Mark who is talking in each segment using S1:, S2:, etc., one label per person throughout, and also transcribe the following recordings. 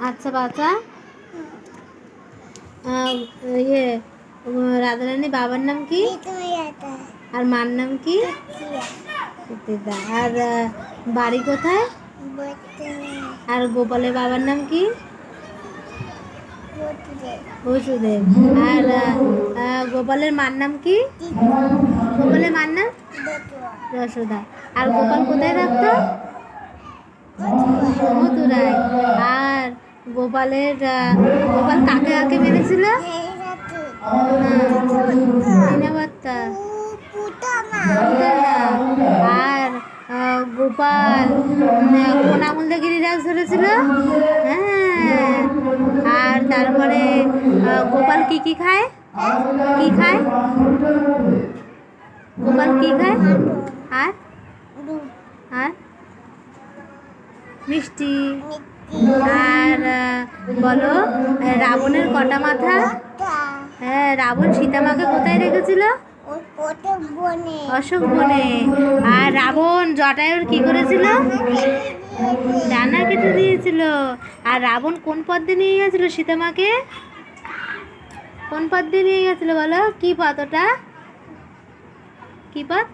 S1: আচ্ছা বাচ্চা, ইয়ে রাধারানী বাবার নাম কি আর মার নাম কি? দিদা। আর বাড়ি কোথায়? আর গোপালের বাবার নাম কি? বসুদেব। আর গোপালের মার নাম কি? গোপালের মার নাম যশোদা। আর গোপাল কোথায় থাকতো? মথুরায়। আর গোপাল কাকে কাকে মেরেছিল? দিনবাত্তা। আর গোপাল কোন আঙুল দিয়ে গিরিরাজ ধরেছিল? হ্যাঁ। আর তারপরে গোপাল কি কি খায়? কি খায়? গোপাল কি খায়? আর আর মিষ্টি। আর বলো, রাবণের কটা মাথা? হ্যাঁ, রাবণ সীতামাকে কোথায় রেখেছিল? অশোক বনে। আর রাবণ জটায়ুর কি করেছিল? ডানা কেটে দিয়েছিল। আর রাবণ কোন পথ দিয়ে নিয়ে গেছিল সীতামাকে? কোন পথ দিয়ে নিয়ে গেছিল বলো? কি পথ ওটা? কি পথ?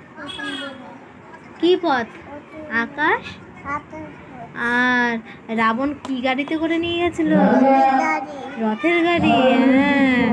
S1: কি পথ? আকাশ। আর রাবণ কি গাড়িতে করে নিয়ে গেছিল? রথের গাড়ি। হ্যাঁ।